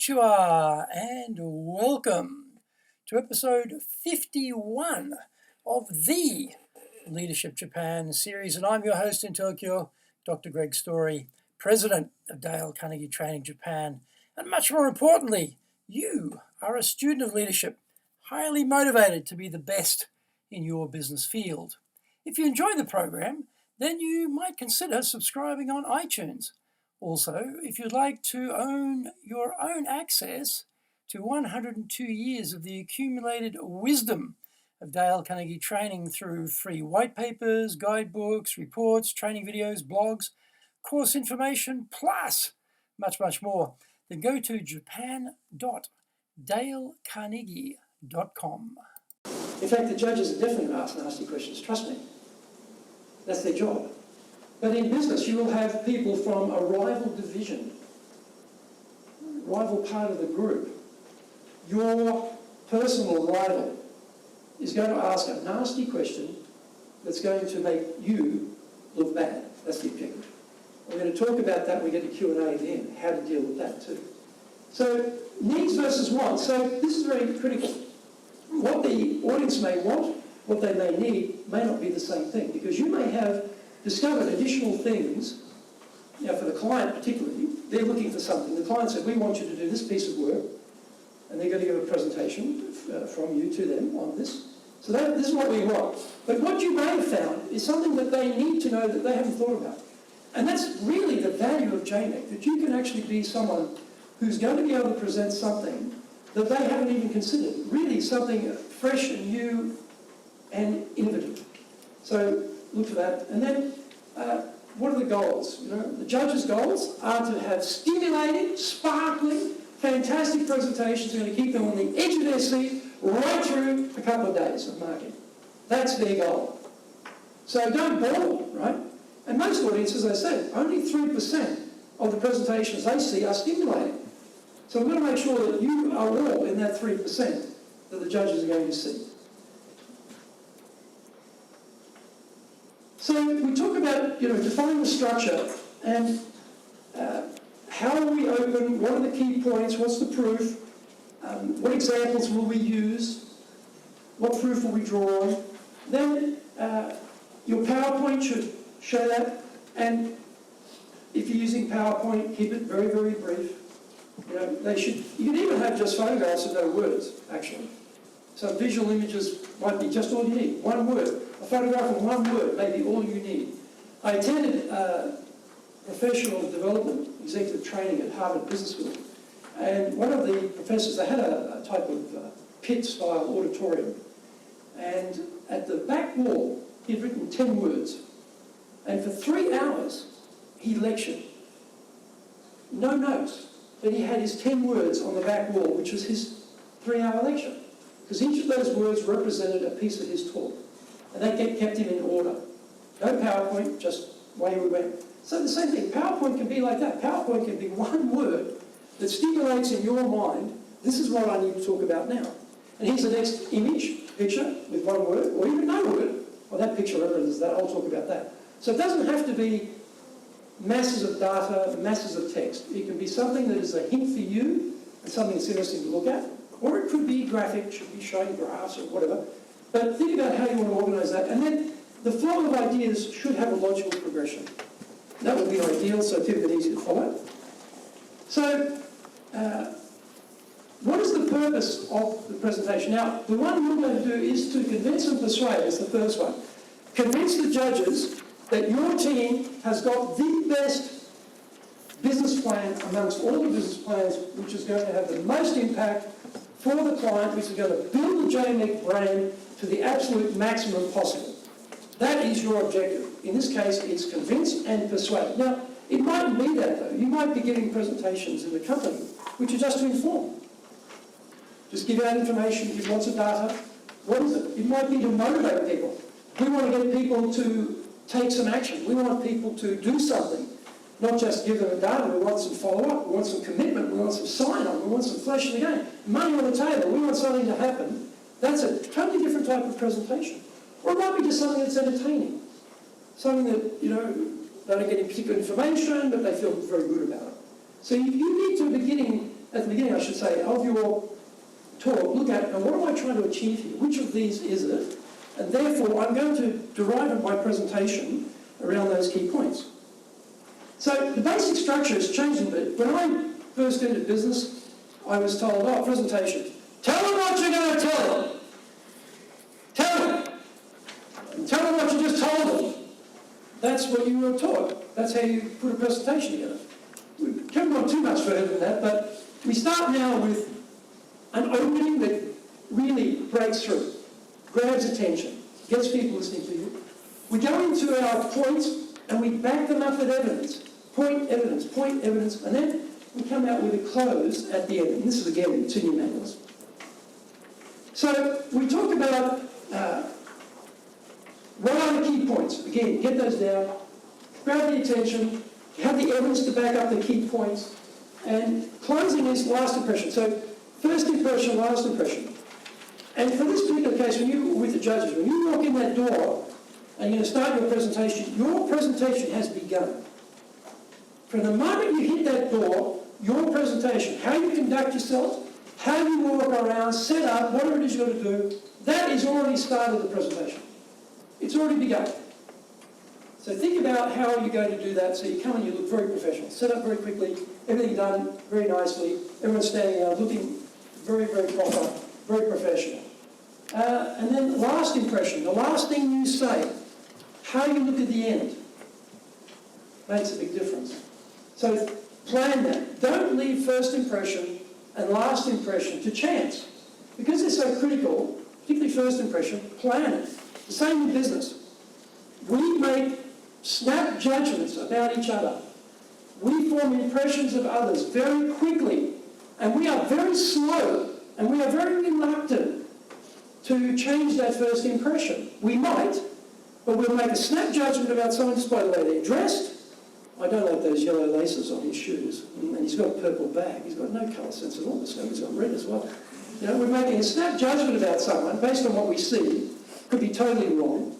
Konnichiwa and welcome to episode 51 of the Leadership Japan series. And I'm your host in Tokyo, Dr. Greg Story, President of Dale Carnegie Training Japan. And much more importantly, you are a student of leadership, highly motivated to be the best in your business field. If you enjoy the program, then you might consider subscribing on iTunes. Also, if you'd like to own your own access to 102 years of the accumulated wisdom of Dale Carnegie Training through free white papers, guidebooks, reports, training videos, blogs, course information, plus much, much more, then go to japan.dalecarnegie.com. In fact, the judges are definitely asked nasty questions, trust me. That's their job. But in business, you will have people from a rival division, rival part of the group. Your personal rival is going to ask a nasty question that's going to make you look bad. That's the objective. We're going to talk about that when we get to Q&A at the end, how to deal with that too. So, needs versus wants. So, this is very critical. What the audience may want, what they may need, may not be the same thing, because you may have discovered additional things. Now, for the client particularly, they're looking for something. The client said, we want you to do this piece of work, and they're going to give a presentation from you to them on this. So this is what we want. But what you may have found is something that they need to know that they haven't thought about. And that's really the value of JMEC, that you can actually be someone who's going to be able to present something that they haven't even considered. Really something fresh and new and innovative. So look for that. And then, what are the goals? You know, the judges' goals are to have stimulating, sparkling, fantastic presentations. They're going to keep them on the edge of their seat right through a couple of days of marketing. That's their goal. So don't bore them, right? And most audiences, as I said, only 3% of the presentations they see are stimulating. So we're going to make sure that you are all in that 3% that the judges are going to see. So we talk about, defining the structure and how will we open, what are the key points, what's the proof, what examples will we use, what proof will we draw on. Then your PowerPoint should show that, and if you're using PowerPoint, keep it very, very brief. You can even have just photographs and no words, actually. So visual images might be just all you need, one word. A photograph of one word may be all you need. I attended professional development, executive training at Harvard Business School, and one of the professors, they had a type of pit-style auditorium, and at the back wall, he'd written 10 words, and for 3 hours, he lectured. No notes, but he had his 10 words on the back wall, which was his 3-hour lecture, because each of those words represented a piece of his talk. And that kept him in order. No PowerPoint, just way we went. So the same thing, PowerPoint can be like that. PowerPoint can be one word that stimulates in your mind, this is what I need to talk about now. And here's the next picture with one word, or even no word. Well, that picture represents that, I'll talk about that. So it doesn't have to be masses of data, masses of text. It can be something that is a hint for you, and something that's interesting to look at. Or it could be graphic, it should be showing graphs or whatever. But think about how you want to organise that. And then the flow of ideas should have a logical progression. That would be ideal, so it's a bit easy to follow. So, what is the purpose of the presentation? Now, the one we're going to do is to convince and persuade, is the first one. Convince the judges that your team has got the best business plan amongst all the business plans, which is going to have the most impact for the client, which is going to build the JMEC brand to the absolute maximum possible. That is your objective. In this case, it's convince and persuade. Now, it mightn't be that, though. You might be giving presentations in the company, which are just to inform. Just give out information, give lots of data. What is it? It might be to motivate people. We want to get people to take some action. We want people to do something. Not just give them data, we want some follow-up, we want some commitment, we want some sign-on, we want some flesh in the game. Money on the table, we want something to happen. That's a totally different type of presentation. Or it might be just something that's entertaining. Something that, they don't get any particular information, but they feel very good about it. So you need to be getting at the beginning, I should say, of your talk, look at, what am I trying to achieve here? Which of these is it? And therefore, I'm going to derive my presentation around those key points. So the basic structure has changed a bit. When I first entered business, I was told, presentation. Tell them what you're going to tell them. Tell them. And tell them what you just told them. That's what you were taught. That's how you put a presentation together. We haven't gone too much further than that, but we start now with an opening that really breaks through, grabs attention, gets people listening to you. We go into our points and we back them up with evidence. Point evidence, and then we come out with a close at the end. And this is, again, it's in your manuals. So we talk about what are the key points. Again, get those down, grab the attention, have the evidence to back up the key points, and closing is last impression. So first impression, last impression. And for this particular case, when you with the judges, when you walk in that door and you're going to start your presentation has begun. From the moment you hit that door, your presentation, how you conduct yourself, how you walk around, set up, whatever it is you're going to do, that is already started the presentation. It's already begun. So think about how you're going to do that so you come and you look very professional. Set up very quickly, everything done very nicely, everyone standing out, looking very, very proper, very professional. And then last impression, the last thing you say, how you look at the end, makes a big difference. So plan that. Don't leave first impression and last impression to chance. Because they're so critical, particularly first impression, plan it. The same in business. We make snap judgments about each other. We form impressions of others very quickly. And we are very slow and we are very reluctant to change that first impression. We might, but we'll make a snap judgment about someone just by the way they're dressed. I don't like those yellow laces on his shoes. And he's got a purple bag. He's got no colour sense at all. He's got red as well. You know, we're making a snap judgment about someone based on what we see. Could be totally wrong.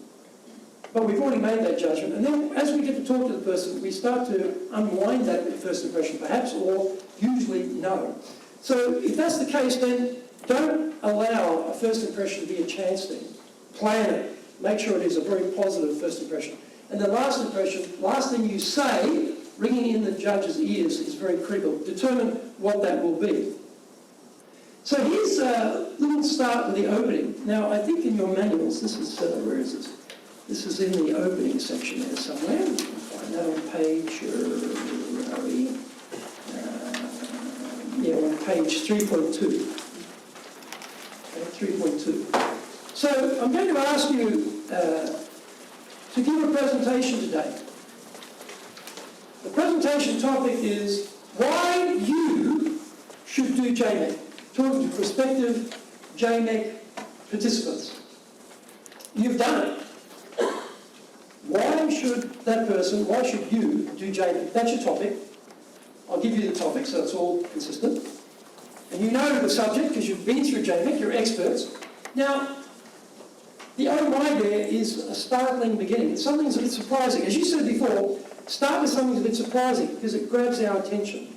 But we've already made that judgment. And then as we get to talk to the person, we start to unwind that first impression perhaps, or usually no. So if that's the case, then don't allow a first impression to be a chance thing. Plan it. Make sure it is a very positive first impression. And the last impression, last thing you say, ringing in the judge's ears is very critical. Determine what that will be. So here's a little start with the opening. Now, I think in your manuals, this is, where is this? This is in the opening section there somewhere. You can find that on page, where are we? On page 3.2. Okay, 3.2. So I'm going to ask you to give a presentation today. The presentation topic is why you should do JMEC. Talking to prospective JMEC participants. You've done it. Why should you do JMEC? That's your topic. I'll give you the topic so it's all consistent. And you know the subject because you've been through JMEC, you're experts. Now, the oh my there is a startling beginning. Something's a bit surprising. As you said before, start with something a bit surprising because it grabs our attention.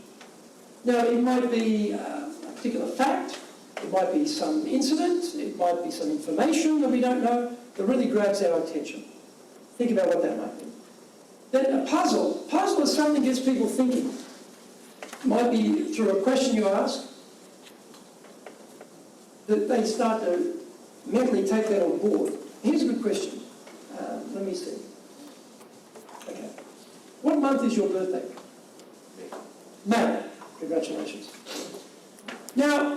Now, it might be a particular fact, it might be some incident, it might be some information that we don't know that really grabs our attention. Think about what that might be. Then a puzzle. Puzzle is something that gets people thinking. It might be through a question you ask that they start to mentally take that on board. Here's a good question. Let me see. Okay. What month is your birthday? May. Congratulations. Now,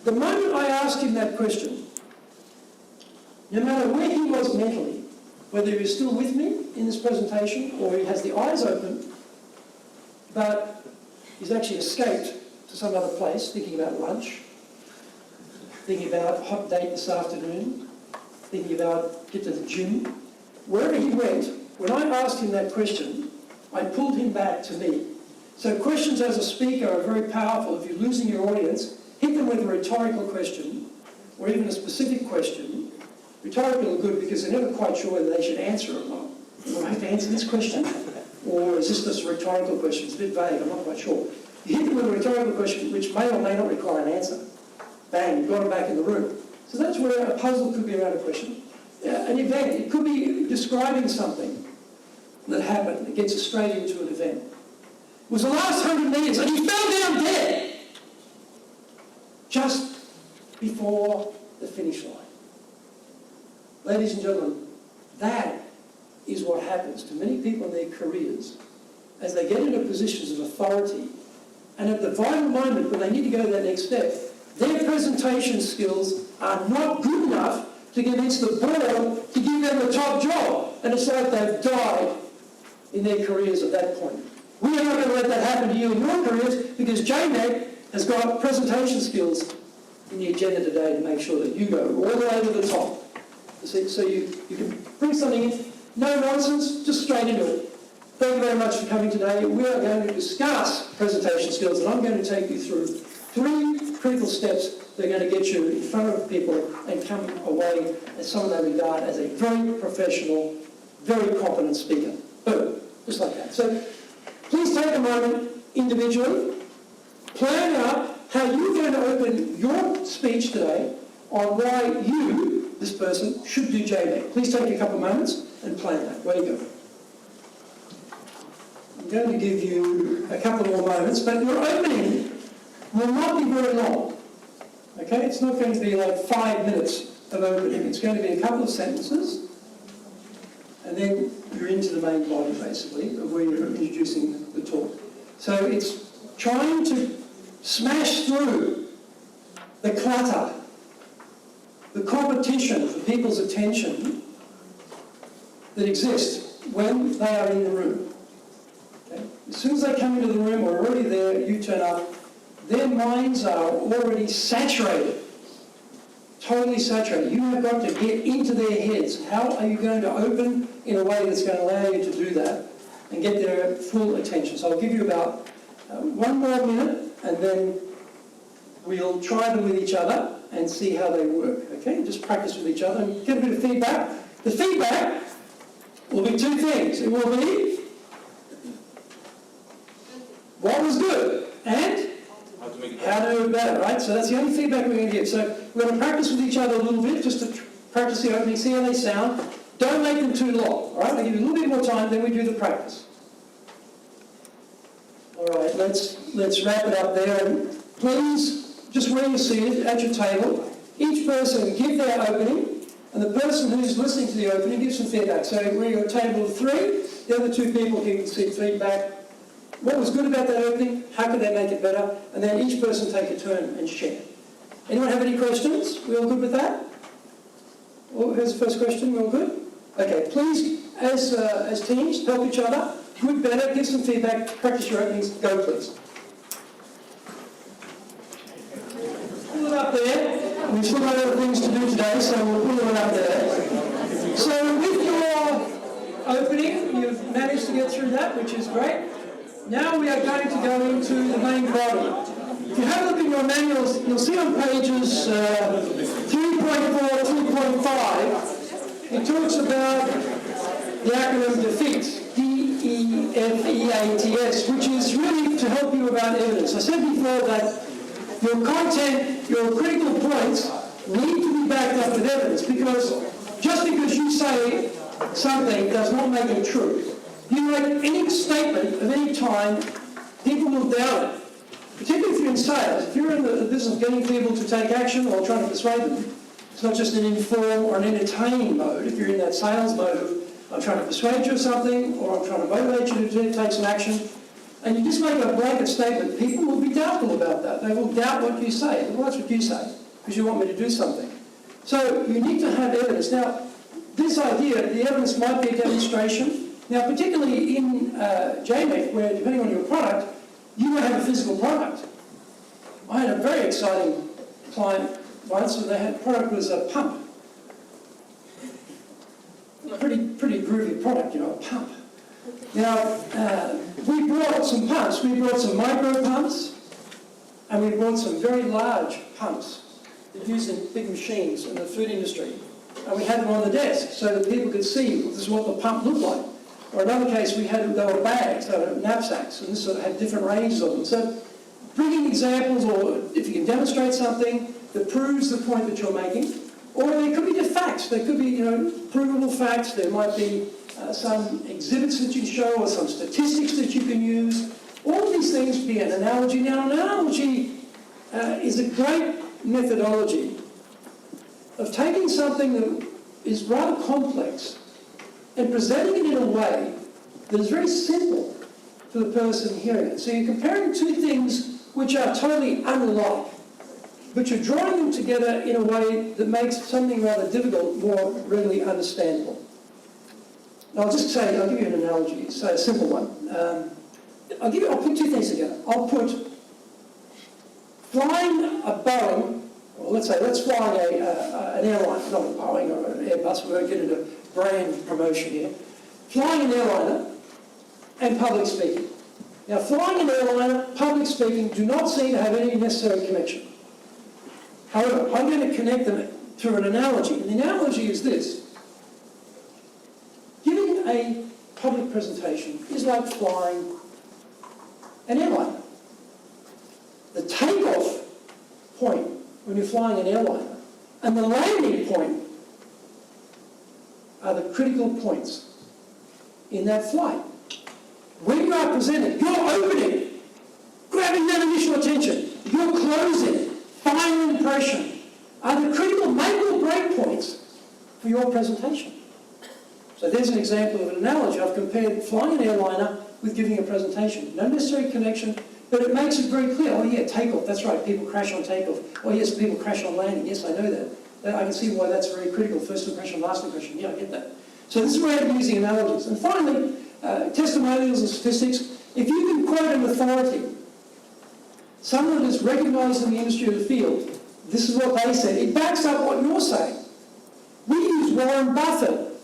the moment I asked him that question, no matter where he was mentally, whether he was still with me in this presentation or he has the eyes open, but he's actually escaped to some other place, thinking about lunch, thinking about a hot date this afternoon, thinking about get to the gym. Wherever he went, when I asked him that question, I pulled him back to me. So questions as a speaker are very powerful. If you're losing your audience, hit them with a rhetorical question or even a specific question. Rhetorical are good because they're never quite sure whether they should answer or not. Do I have to answer this question? Or is this just a rhetorical question? It's a bit vague, I'm not quite sure. You hit them with a rhetorical question which may or may not require an answer. Bang, you've got them back in the room. So that's where a puzzle could be around a question. An event, it could be describing something that happened that gets us straight into an event. It was the last 100 metres and he fell down dead just before the finish line. Ladies and gentlemen, that is what happens to many people in their careers as they get into positions of authority, and at the vital moment when they need to go to that next step, their presentation skills are not good enough to convince the board to give them the top job. And it's like they've died in their careers at that point. We are not going to let that happen to you in your careers, because JMEC has got presentation skills in the agenda today to make sure that you go all the way to the top. So you can bring something in, no nonsense, just straight into it. Thank you very much for coming today. We are going to discuss presentation skills, and I'm going to take you through 3 critical steps that are going to get you in front of people and come away as someone they regard as a very professional, very competent speaker. Boom, just like that. So please take a moment individually, plan out how you're going to open your speech today on why you, this person, should do JMEC. Please take a couple of moments and plan that. Where you go. I'm going to give you a couple more moments, but your opening will not be very long. Okay, it's not going to be like 5 minutes of opening. It's going to be a couple of sentences, and then you're into the main body, basically, of where you're introducing the talk. So it's trying to smash through the clutter, the competition for people's attention that exists when they are in the room. Okay? As soon as they come into the room or already there, you turn up, their minds are already saturated, totally saturated. You have got to get into their heads. How are you going to open in a way that's going to allow you to do that and get their full attention? So I'll give you about 1 more minute, and then we'll try them with each other and see how they work. Okay, just practice with each other and get a bit of feedback. The feedback will be 2 things. It will be what was good and how to do it better, right? So that's the only feedback we're going to give. So we're going to practice with each other a little bit, just to practice the opening, see how they sound. Don't make them too long, all right? I'll give you a little bit more time, then we do the practice. All right, let's wrap it up there. And please, just where you're seated at your table, each person give their opening, and the person who's listening to the opening gives some feedback. So we're at a table of 3. The other 2 people can see feedback. What was good about that opening? How could they make it better? And then each person take a turn and share. Anyone have any questions? We all good with that? Well, here's the first question. We all good? Okay, please, as teams, help each other. Good, better, give some feedback, practice your openings. Go, please. Pull it up there. We've still got other things to do today, so we'll pull it up there. So with your opening, you've managed to get through that, which is great. Now we are going to go into the main body. If you have a look in your manuals, you'll see on pages 3.4, 3.5, it talks about the acronym DEFEATS, D-E-F-E-A-T-S, which is really to help you about evidence. I said before that your content, your critical points need to be backed up with evidence, because just because you say something does not make it true. You make any statement of any time, people will doubt it. Particularly if you're in sales. If you're in the business of getting people to take action or trying to persuade them, it's not just an inform or an entertaining mode. If you're in that sales mode of, I'm trying to persuade you of something, or I'm trying to motivate you to take some action, and you just make a blanket statement, people will be doubtful about that. They will doubt what you say. Well, that's what you say, because you want me to do something. So you need to have evidence. Now, this idea, the evidence might be a demonstration. Now, particularly in JMEC, where depending on your product, you will have a physical product. I had a very exciting client once, and their product was a pump. Pretty groovy product, you know, a pump. Now, we brought some pumps. We brought some micro pumps, and we brought some very large pumps that used in big machines in the food industry. And we had them on the desk so that people could see this is what the pump looked like. Or another case, they were bags, they were knapsacks, and this sort of had different ranges of them. So bringing examples, or if you can demonstrate something that proves the point that you're making, or they could be just facts. They could be, provable facts. There might be some exhibits that you can show, or some statistics that you can use. All of these things be an analogy. Now, an analogy is a great methodology of taking something that is rather complex and presenting it in a way that is very simple for the person hearing it. So you're comparing two things which are totally unlike, but you're drawing them together in a way that makes something rather difficult more readily understandable. I'll give you an analogy, say a simple one. I'll put two things together. I'll put flying a Boeing, or let's fly an airline, not a Boeing or an Airbus, we won't get into brand promotion here. Flying an airliner and public speaking. Now, flying an airliner, public speaking, do not seem to have any necessary connection. However, I'm going to connect them through an analogy. And the analogy is this. Giving a public presentation is like flying an airliner. The takeoff point when you're flying an airliner and the landing point are the critical points in that flight. When you are presenting, your opening, grabbing that initial attention, your closing, final impression, are the critical make or break points for your presentation. So there's an example of an analogy. I've compared flying an airliner with giving a presentation. No necessary connection, but it makes it very clear. Oh yeah, takeoff, that's right, people crash on takeoff. Oh yes, people crash on landing. Yes, I know that. I can see why that's very critical. First impression, last impression. Yeah, I get that. So this is where I'm using analogies. And finally, testimonials and statistics. If you can quote an authority, someone that is recognised in the industry or the field, this is what they said. It backs up what you're saying. We use Warren Buffett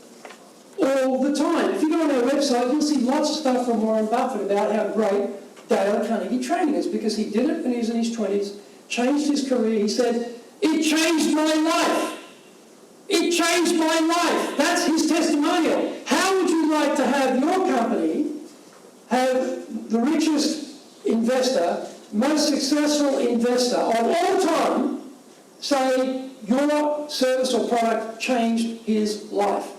all the time. If you go on our website, you'll see lots of stuff from Warren Buffett about how great Dale Carnegie training is, because he did it when he was in his 20s, changed his career. He said, "It changed my life. It changed my life." That's his testimonial. How would you like to have your company have the richest investor, most successful investor of all time say your service or product changed his life?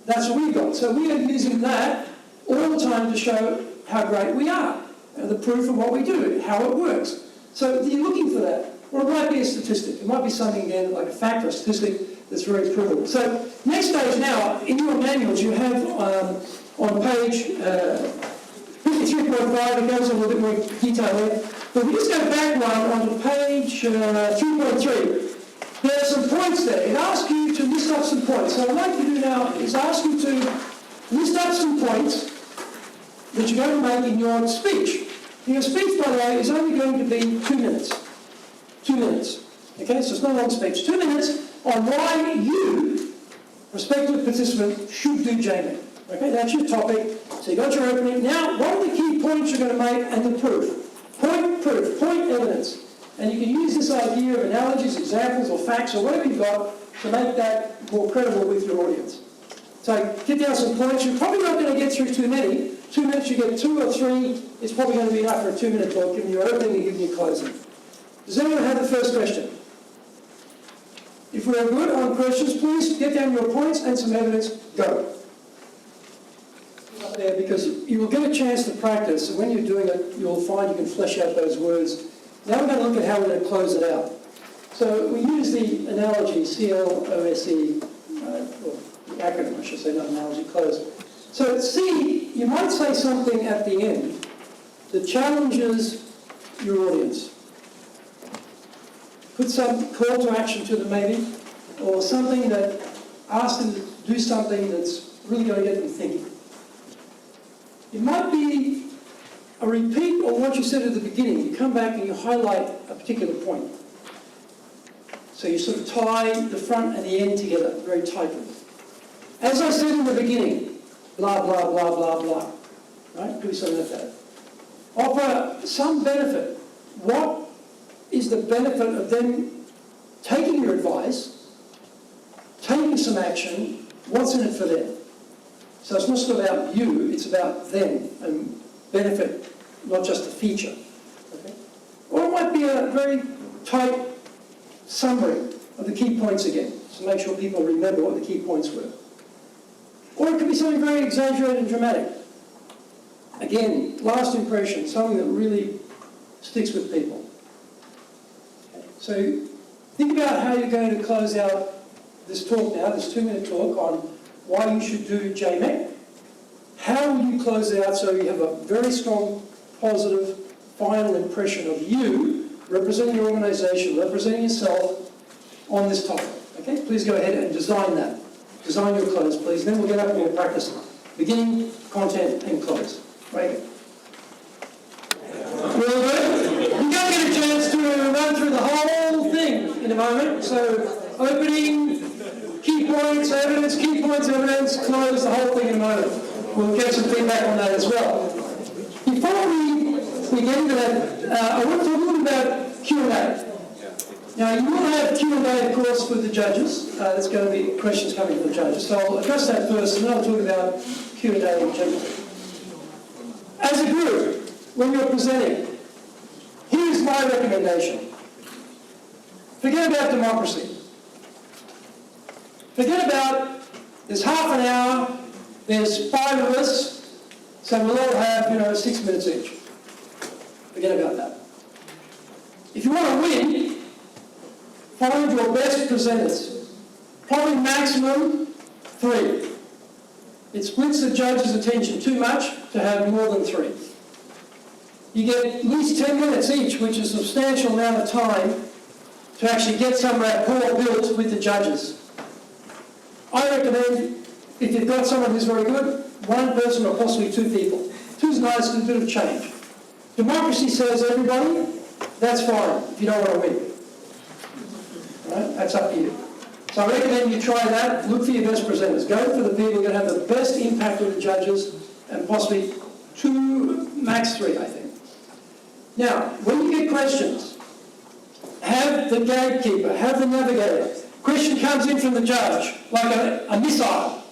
That's what we've got. So we are using that all the time to show how great we are, the proof of what we do, how it works. So you're looking for that. Or it might be a statistic. It might be something, again, like a fact or a statistic that's very provable. So next stage now, in your manuals, you have on page 53.5, it goes in a little bit more detail there. But we just go back one onto page 3.3. There are some points there. It asks you to list up some points. So what I'd like to do now is ask you to list up some points that you're going to make in your speech. And your speech, by the way, is only going to be 2 minutes. 2 minutes. Okay, so it's not a long speech. 2 minutes on why you, prospective participant, should do JMEC. Okay, that's your topic. So you got your opening. Now, what are the key points you're going to make and the proof? Point proof, point evidence. And you can use this idea of analogies, examples, or facts, or whatever you've got to make that more credible with your audience. So get down some points. You're probably not going to get through too many. 2 minutes, you get 2 or 3. It's probably going to be enough for a 2-minute talk, giving you opening and giving you closing. Does anyone have the first question? If we're good on questions, please get down your points and some evidence. Go. Up there, because you will get a chance to practice, and when you're doing it, you'll find you can flesh out those words. Now we're going to look at how we're going to close it out. So we use the analogy CLOSE, or the acronym, I should say, not analogy, close. So C, you might say something at the end that challenges your audience. Put some call to action to them maybe, or something that asks them to do something that's really going to get them thinking. It might be a repeat of what you said at the beginning. You come back and you highlight a particular point. So you sort of tie the front and the end together very tightly. As I said in the beginning, blah, blah, blah, blah, blah. Right? Do something like that. Offer some benefit. What is the benefit of them taking your advice, taking some action? What's in it for them? So it's not just about you, it's about them and benefit, not just a feature. Okay? Or it might be a very tight summary of the key points again, to make sure people remember what the key points were. Or it could be something very exaggerated and dramatic. Again, last impression, something that really sticks with people. Okay. So think about how you're going to close out this talk now, this 2-minute talk on why you should do JMEC. How will you close it out so you have a very strong, positive, final impression of you, representing your organisation, representing yourself on this topic. Okay, please go ahead and design that. Design your close, please. Then we'll get up and we'll practice beginning, content, and close. Right. Real good? You're going to get a chance to run through the whole thing in a moment. So, opening, key points, evidence, close, the whole thing in a moment. We'll get some feedback on that as well. Before we get into that, I want to talk a little about Q&A. Now, you will have Q&A, of course, with the judges. There's going to be questions coming from the judges. So I'll address that first, and then I'll talk about Q&A in general. As a group, when you're presenting, here's my recommendation. Forget about democracy. Forget about, there's half an hour, there's 5 of us, so we'll all have, 6 minutes each. Forget about that. If you want to win, find your best presenters. Probably maximum 3. It splits the judge's attention too much to have more than 3. You get at least 10 minutes each, which is a substantial amount of time to actually get some rapport built with the judges. I recommend, if you've got someone who's very good, 1 person or possibly 2 people. 2's nice, a bit of change. Democracy says everybody, that's fine if you don't want to win. Right? That's up to you. So I recommend you try that. Look for your best presenters. Go for the people who are going to have the best impact with the judges, and possibly 2, max 3, I think. Now, when you get questions, have the gatekeeper, have the navigator. Question comes in from the judge, like a missile.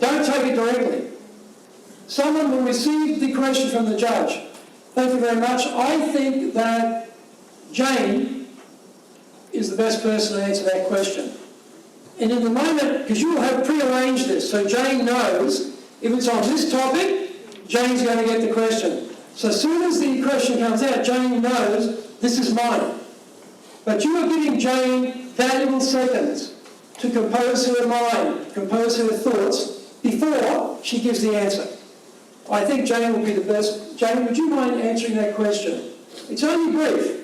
Don't take it directly. Someone will receive the question from the judge. Thank you very much. I think that Jane is the best person to answer that question. And in the moment, because you will have prearranged this, so Jane knows if it's on this topic, Jane's going to get the question. So as soon as the question comes out, Jane knows this is mine. But you are giving Jane valuable seconds to compose her mind, compose her thoughts, before she gives the answer. I think Jane will be the best. Jane, would you mind answering that question? It's only brief.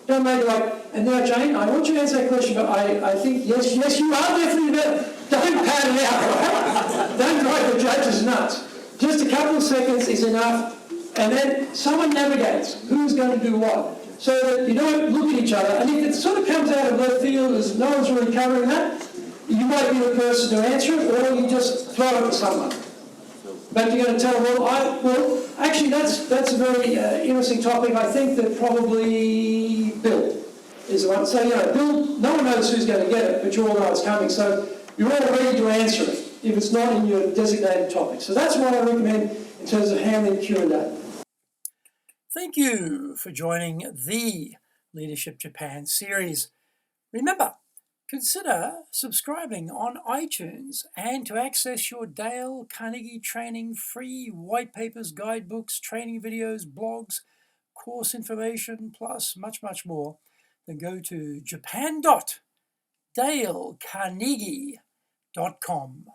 Don't make it like, and now Jane, I want you to answer that question, but I think, yes, you are definitely better. Don't pad it out, right? Don't drive the judges nuts. Just a couple of seconds is enough, and then someone navigates who's going to do what, so that you don't look at each other. And if it sort of comes out of left field as no one's really covering that, you might be the person to answer it, or you just throw it to someone. But you're going to tell, well, actually, that's a very interesting topic. I think that probably Bill is the one. So, Bill, no one knows who's going to get it, but you all know it's coming. So you're all ready to answer it if it's not in your designated topic. So that's what I recommend in terms of handling Q&A. Thank you for joining the Leadership Japan series. Remember, consider subscribing on iTunes, and to access your Dale Carnegie training free white papers, guidebooks, training videos, blogs, course information, plus much, much more, then go to japan.dalecarnegie.com.